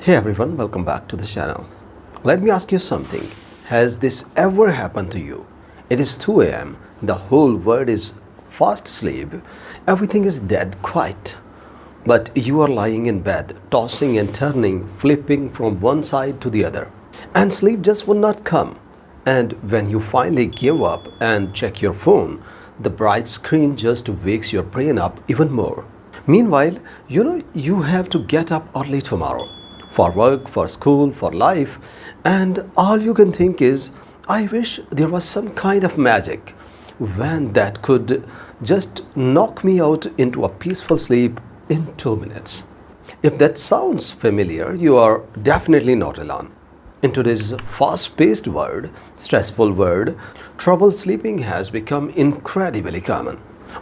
Hey everyone, welcome back to the channel. Let me ask you something. Has this ever happened to you? It is 2 a.m. The whole world is fast asleep. Everything is dead quiet. But you are lying in bed, tossing and turning, flipping from one side to the other. And sleep just would not come. And when you finally give up and check your phone, the bright screen just wakes your brain up even more. Meanwhile, you have to get up early tomorrow for work, for school, for life, and all you can think is, I wish there was some kind of magic when that could just knock me out into a peaceful sleep in 2 minutes. If that sounds familiar, you are definitely not alone. In today's fast-paced world, stressful world, trouble sleeping has become incredibly common.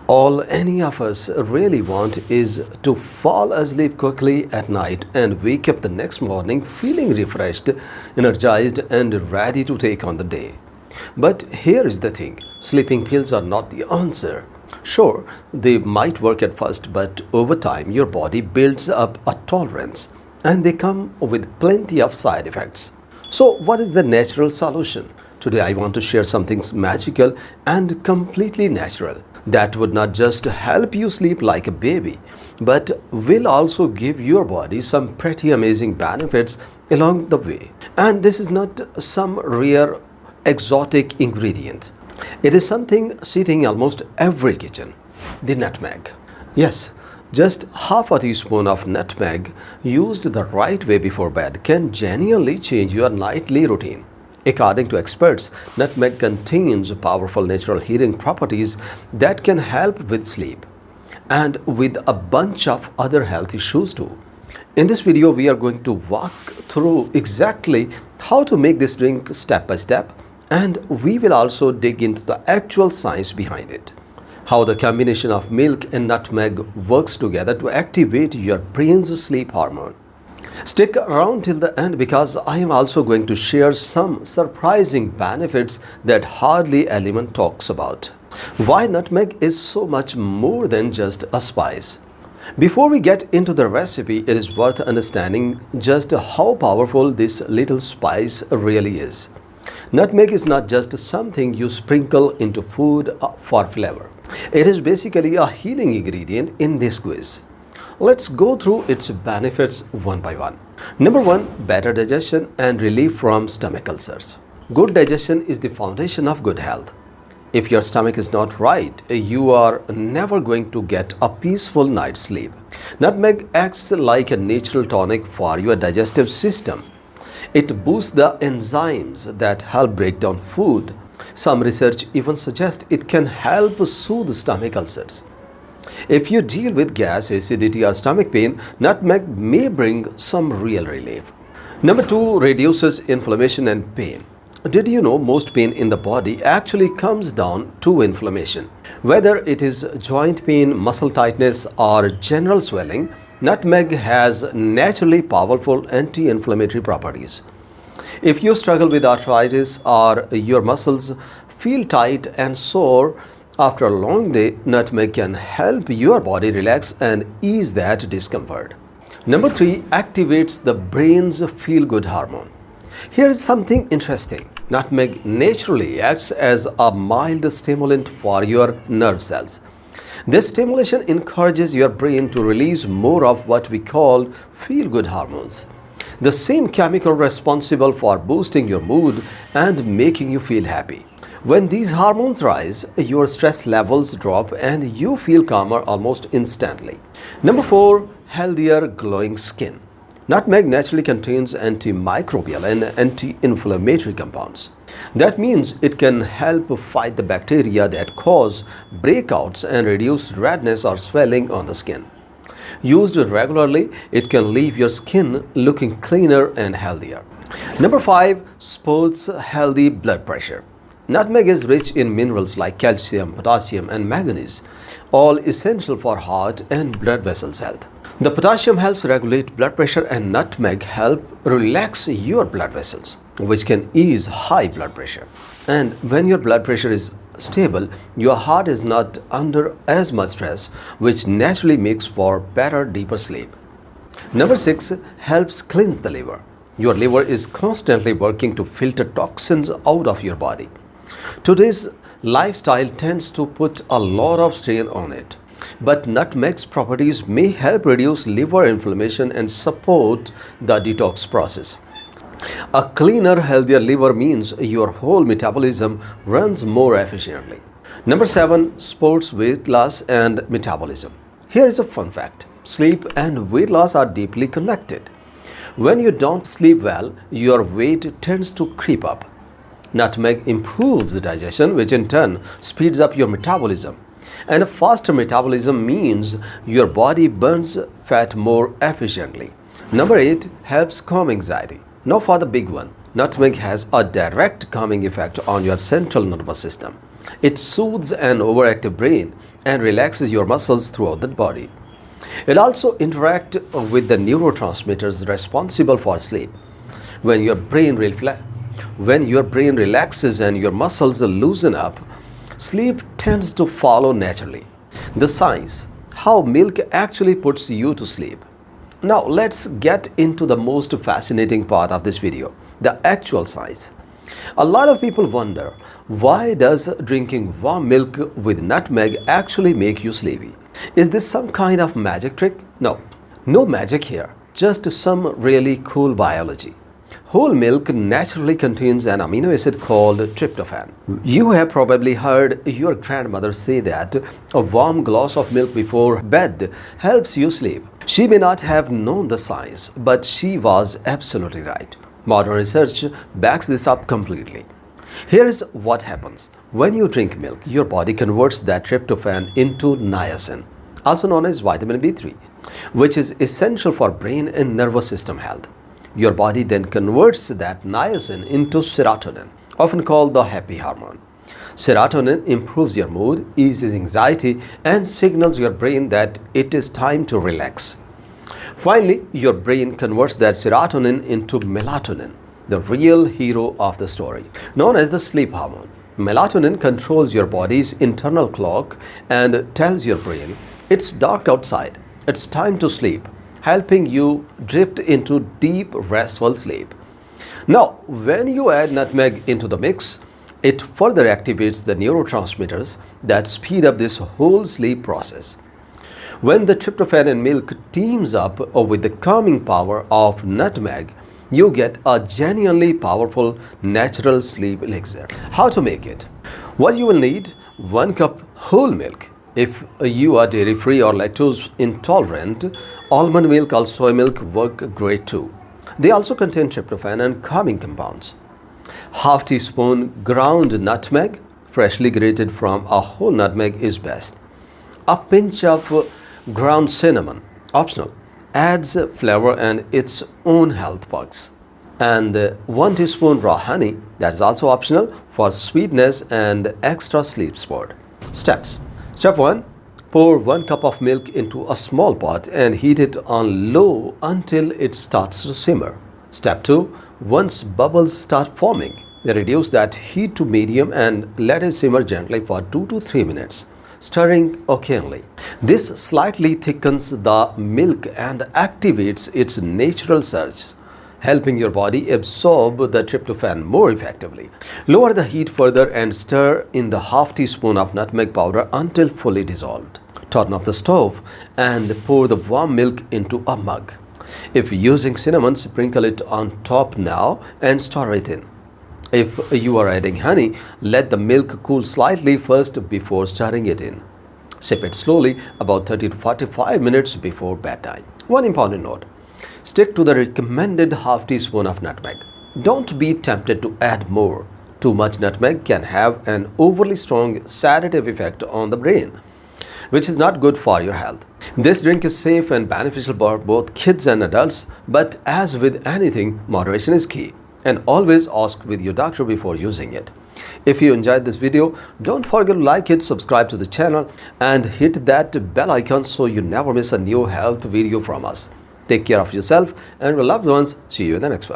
All any of us really want is to fall asleep quickly at night and wake up the next morning feeling refreshed, energized, and ready to take on the day. But here is the thing, sleeping pills are not the answer. Sure, they might work at first, but over time your body builds up a tolerance and they come with plenty of side effects. So what is the natural solution? Today I want to share something magical and completely natural that would not just help you sleep like a baby, but will also give your body some pretty amazing benefits along the way. And this is not some rare exotic ingredient. It is something sitting almost every kitchen, the nutmeg. Yes, just half a teaspoon of nutmeg used the right way before bed can genuinely change your nightly routine. According to experts, nutmeg contains powerful natural healing properties that can help with sleep and with a bunch of other health issues too. In this video, we are going to walk through exactly how to make this drink step by step, and we will also dig into the actual science behind it. How the combination of milk and nutmeg works together to activate your brain's sleep hormone. Stick around till the end because I am also going to share some surprising benefits that hardly anyone talks about. Why nutmeg is so much more than just a spice. Before we get into the recipe, it is worth understanding just how powerful this little spice really is. Nutmeg is not just something you sprinkle into food for flavor. It is basically a healing ingredient in this quiz. Let's go through its benefits one by one. Number 1, better digestion and relief from stomach ulcers. Good digestion is the foundation of good health. If your stomach is not right, you are never going to get a peaceful night's sleep. Nutmeg acts like a natural tonic for your digestive system. It boosts the enzymes that help break down food. Some research even suggests it can help soothe stomach ulcers. If you deal with gas, acidity, or stomach pain, nutmeg may bring some real relief. Number 2, reduces inflammation and pain. Did you know most pain in the body actually comes down to inflammation? Whether it is joint pain, muscle tightness, or general swelling, nutmeg has naturally powerful anti-inflammatory properties. If you struggle with arthritis or your muscles feel tight and sore after a long day, nutmeg can help your body relax and ease that discomfort. Number 3, activates the brain's feel-good hormone. Here is something interesting. Nutmeg naturally acts as a mild stimulant for your nerve cells. This stimulation encourages your brain to release more of what we call feel-good hormones, the same chemical responsible for boosting your mood and making you feel happy. When these hormones rise, your stress levels drop and you feel calmer almost instantly. Number 4, healthier glowing skin. Nutmeg naturally contains antimicrobial and anti-inflammatory compounds. That means it can help fight the bacteria that cause breakouts and reduce redness or swelling on the skin. Used regularly, it can leave your skin looking cleaner and healthier. Number 5, supports healthy blood pressure. Nutmeg is rich in minerals like calcium, potassium, and manganese, all essential for heart and blood vessels health. The potassium helps regulate blood pressure and nutmeg help relax your blood vessels, which can ease high blood pressure. And when your blood pressure is stable, your heart is not under as much stress, which naturally makes for better, deeper sleep. Number 6, helps cleanse the liver. Your liver is constantly working to filter toxins out of your body. Today's lifestyle tends to put a lot of strain on it, but nutmeg's properties may help reduce liver inflammation and support the detox process. A cleaner, healthier liver means your whole metabolism runs more efficiently. Number 7, supports weight loss and metabolism. Here is a fun fact. Sleep and weight loss are deeply connected. When you don't sleep well, your weight tends to creep up. Nutmeg improves the digestion, which in turn speeds up your metabolism. And a faster metabolism means your body burns fat more efficiently. Number 8, helps calm anxiety. Now for the big one. Nutmeg has a direct calming effect on your central nervous system. It soothes an overactive brain and relaxes your muscles throughout the body. It also interacts with the neurotransmitters responsible for sleep. When your brain relaxes and your muscles loosen up, sleep tends to follow naturally. The science, how milk actually puts you to sleep. Now let's get into the most fascinating part of this video, the actual science. A lot of people wonder, why does drinking warm milk with nutmeg actually make you sleepy? Is this some kind of magic trick? No, no magic here, just some really cool biology. Whole milk naturally contains an amino acid called tryptophan. You have probably heard your grandmother say that a warm glass of milk before bed helps you sleep. She may not have known the science, but she was absolutely right. Modern research backs this up completely. Here is what happens. When you drink milk, your body converts that tryptophan into niacin, also known as vitamin B3, which is essential for brain and nervous system health. Your body then converts that niacin into serotonin, often called the happy hormone. Serotonin improves your mood, eases anxiety, and signals your brain that it is time to relax. Finally, your brain converts that serotonin into melatonin, the real hero of the story, known as the sleep hormone. Melatonin controls your body's internal clock and tells your brain it's dark outside, it's time to sleep, helping you drift into deep, restful sleep. Now, when you add nutmeg into the mix, it further activates the neurotransmitters that speed up this whole sleep process. When the tryptophan in milk teams up with the calming power of nutmeg, you get a genuinely powerful natural sleep elixir. How to make it? What you will need: 1 cup whole milk. If you are dairy-free or lactose intolerant, almond milk or soy milk work great too. They also contain tryptophan and calming compounds. Half teaspoon ground nutmeg, freshly grated from a whole nutmeg is best. A pinch of ground cinnamon, optional, adds flavor and its own health perks. And 1 teaspoon raw honey, that's also optional for sweetness and extra sleep support. Steps. Step 1. Pour 1 cup of milk into a small pot and heat it on low until it starts to simmer. Step 2. Once bubbles start forming, reduce that heat to medium and let it simmer gently for 2 to 3 minutes, stirring occasionally. This slightly thickens the milk and activates its natural surge, helping your body absorb the tryptophan more effectively. Lower the heat further and stir in the half teaspoon of nutmeg powder until fully dissolved. Turn off the stove and pour the warm milk into a mug. If using cinnamon, sprinkle it on top now and stir it in. If you are adding honey, let the milk cool slightly first before stirring it in. Sip it slowly about 30 to 45 minutes before bedtime. One important note: stick to the recommended half teaspoon of nutmeg. Don't be tempted to add more. Too much nutmeg can have an overly strong sedative effect on the brain, which is not good for your health. This drink is safe and beneficial for both kids and adults, but as with anything, moderation is key. And always ask with your doctor before using it. If you enjoyed this video, don't forget to like it, subscribe to the channel, and hit that bell icon so you never miss a new health video from us. Take care of yourself and your loved ones. See you in the next one.